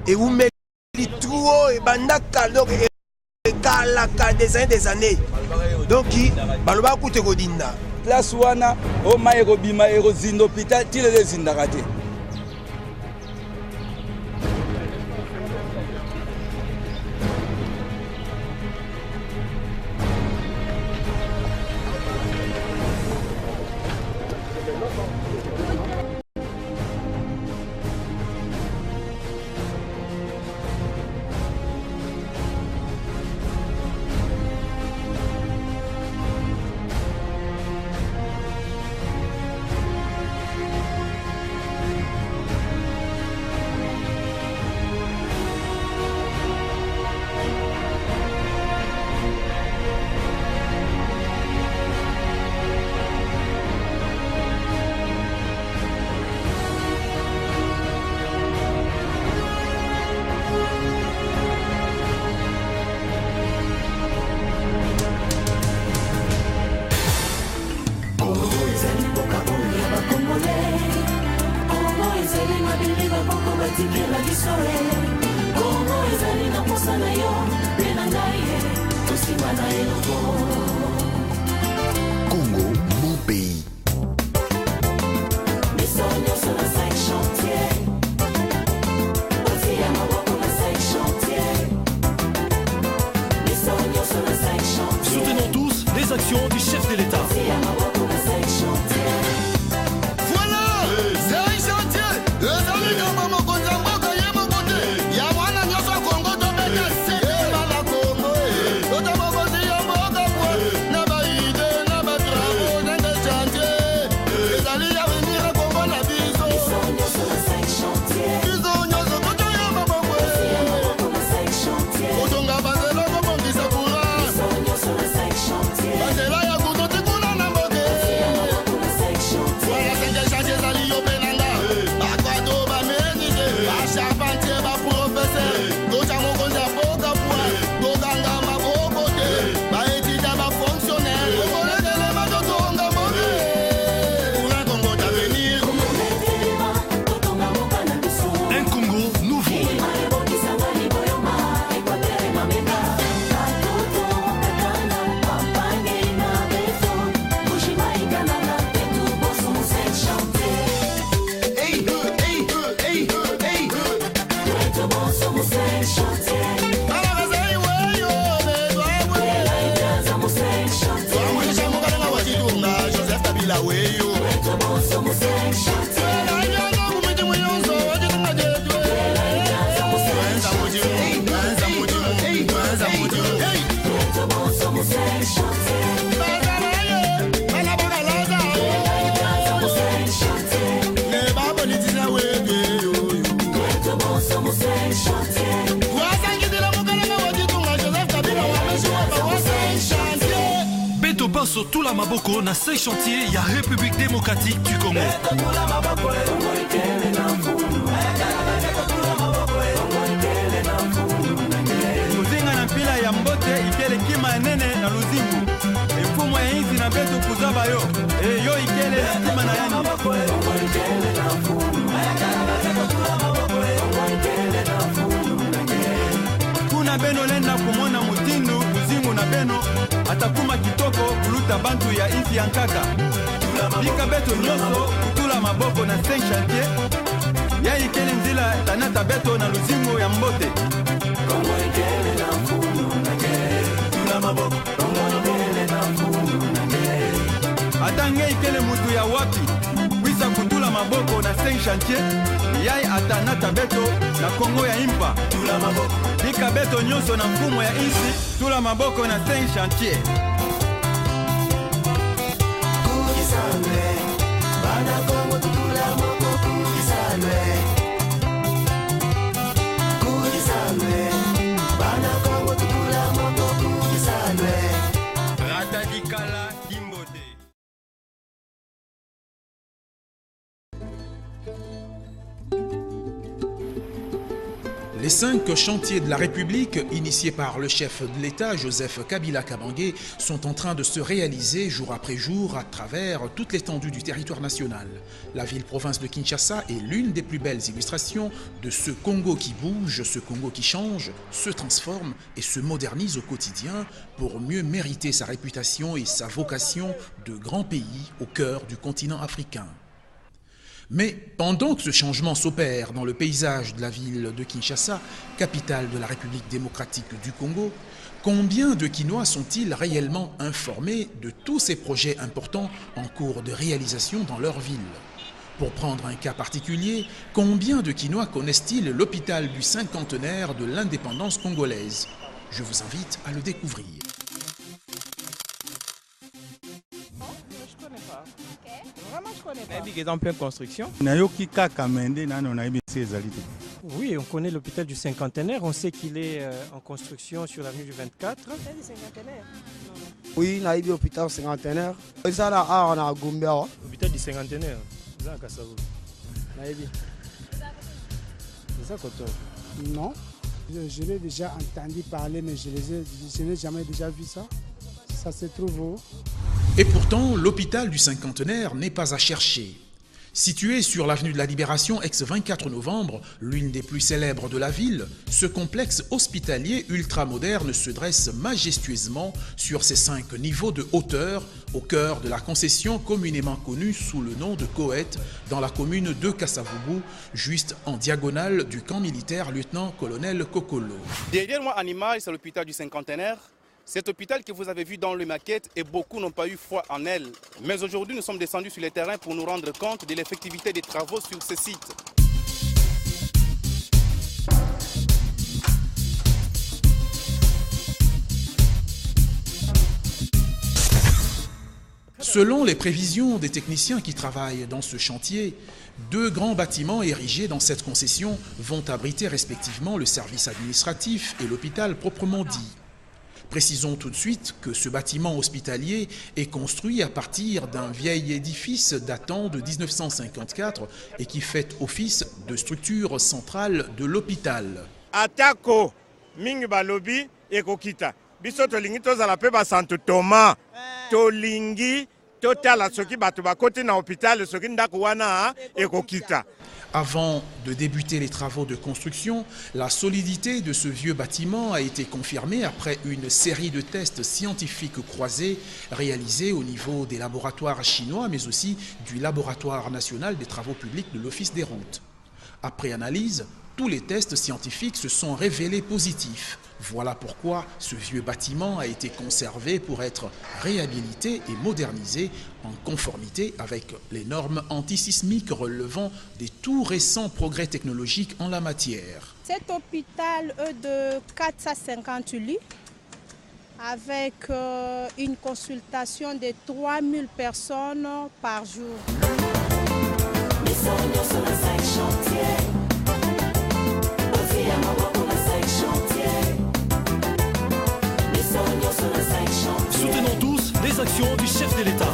et vous mettez trop et bandaka donc des années donc baloba kute kodinda place wana o maero bima ero zindo pita tile les zindakate. Congo, mon pays. Soutenons tous les actions du chef de l'État. Sur tout la Maboko, na 6 chantiers, il y a République démocratique du Congo. Muzinga na pila ya mbote ikele kima nene na luzingu. Mfumo ya hizi na beto kuzaba yo. Yo ikele kima na yani. Kuna beno lenda kumona mutindu kuzingu na beno. Atakuma kitoko kuluta bantu ya isi yankaka. Bika beto nyoso kutula maboko na 5 chantier. Ya ikele nzila tanata beto na luzingo ya mbote. Kongo ikele na mfumu nage. Tula maboko. Kongo ikele na mfumu nage. Atange ikele mutu ya wapi. Wisa kutula maboko na 5 chantier. Yai atanata beto na Kongo ya impa. Tula maboko. Bika beto nyoso na mfumo ya isi. Tula maboko na 5 chantier. Kukisalwe, bana Kongo tula maboko kukisalwe. Kukisalwe, bana Kongo tula maboko kukisalwe. Ratadikala Kimbote. Les 5 chantiers de la République, initiés par le chef de l'État, Joseph Kabila Kabange, sont en train de se réaliser jour après jour à travers toute l'étendue du territoire national. La ville-province de Kinshasa est l'une des plus belles illustrations de ce Congo qui bouge, ce Congo qui change, se transforme et se modernise au quotidien pour mieux mériter sa réputation et sa vocation de grand pays au cœur du continent africain. Mais pendant que ce changement s'opère dans le paysage de la ville de Kinshasa, capitale de la République démocratique du Congo, combien de Kinois sont-ils réellement informés de tous ces projets importants en cours de réalisation dans leur ville? Pour prendre un cas particulier, combien de Kinois connaissent-ils l'hôpital du cinquantenaire de l'indépendance congolaise? Je vous invite à le découvrir. Il est en pleine construction. Oui, on connaît l'hôpital du cinquantenaire. On sait qu'il est en construction sur l'avenue du 24. Oui, il y a l'hôpital cinquantenaire. L'hôpital du cinquantenaire. C'est ça, Koto? Non, je l'ai déjà entendu parler, mais je n'ai jamais déjà vu ça. Ça se trouve où? Et pourtant, l'hôpital du cinquantenaire n'est pas à chercher. Situé sur l'avenue de la Libération, ex-24 novembre, l'une des plus célèbres de la ville, ce complexe hospitalier ultramoderne se dresse majestueusement sur ses 5 niveaux de hauteur au cœur de la concession communément connue sous le nom de Koet dans la commune de Kassavubu, juste en diagonale du camp militaire lieutenant-colonel Kokolo. Derrière moi, en image, c'est l'hôpital du cinquantenaire. Cet hôpital que vous avez vu dans le maquette et beaucoup n'ont pas eu foi en elle. Mais aujourd'hui, nous sommes descendus sur le terrain pour nous rendre compte de l'effectivité des travaux sur ce site. Selon les prévisions des techniciens qui travaillent dans ce chantier, 2 grands bâtiments érigés dans cette concession vont abriter respectivement le service administratif et l'hôpital proprement dit. Précisons tout de suite que ce bâtiment hospitalier est construit à partir d'un vieil édifice datant de 1954 et qui fait office de structure centrale de l'hôpital. Atako mingi balobi ekokita. Biso tolingi tozala pe ba Santo Thomas. Tolingi totala soki bato bakoti na hôpital soki ndako wana ekokita. Avant de débuter les travaux de construction, la solidité de ce vieux bâtiment a été confirmée après une série de tests scientifiques croisés réalisés au niveau des laboratoires chinois, mais aussi du laboratoire national des travaux publics de l'Office des rentes. Après analyse, tous les tests scientifiques se sont révélés positifs. Voilà pourquoi ce vieux bâtiment a été conservé pour être réhabilité et modernisé en conformité avec les normes antisismiques relevant des tout récents progrès technologiques en la matière. Cet hôpital est de 450 lits avec une consultation de 3000 personnes par jour. Soutenons tous les actions du chef de l'État.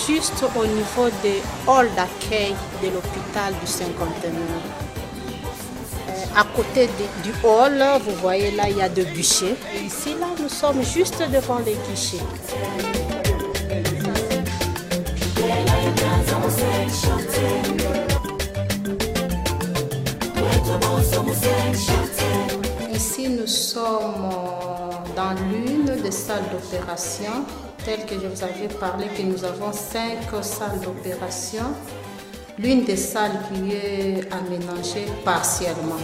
Juste au niveau des halls d'accueil de l'hôpital du cinquantenaire. À côté du hall, vous voyez là, il y a 2 guichets. Et ici, là, nous sommes juste devant les guichets. Ici, nous sommes dans l'une des salles d'opération, telle que je vous avais parlé, que nous avons 5 salles d'opération. L'une des salles qui est aménagée partiellement.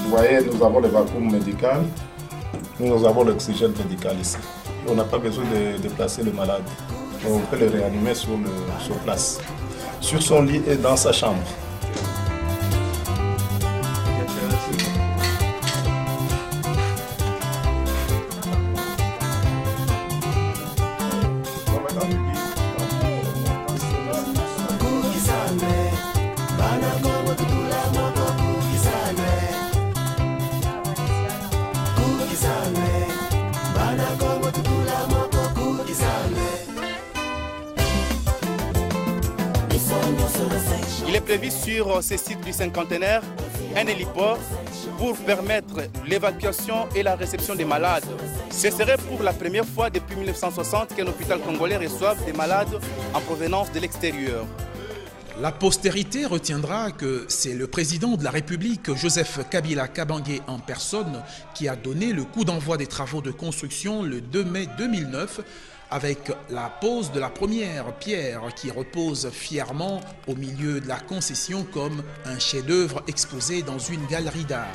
Vous voyez, nous avons le vacuum médical, nous avons l'oxygène médical ici. On n'a pas besoin de déplacer le malade. On peut le réanimer sur place, sur son lit et dans sa chambre. Il est prévu sur ces sites du cinquantenaire un héliport pour permettre l'évacuation et la réception des malades. Ce serait pour la première fois depuis 1960 qu'un hôpital congolais reçoive des malades en provenance de l'extérieur. La postérité retiendra que c'est le président de la République, Joseph Kabila Kabange en personne, qui a donné le coup d'envoi des travaux de construction le 2 mai 2009 avec la pose de la première pierre qui repose fièrement au milieu de la concession comme un chef-d'œuvre exposé dans une galerie d'art.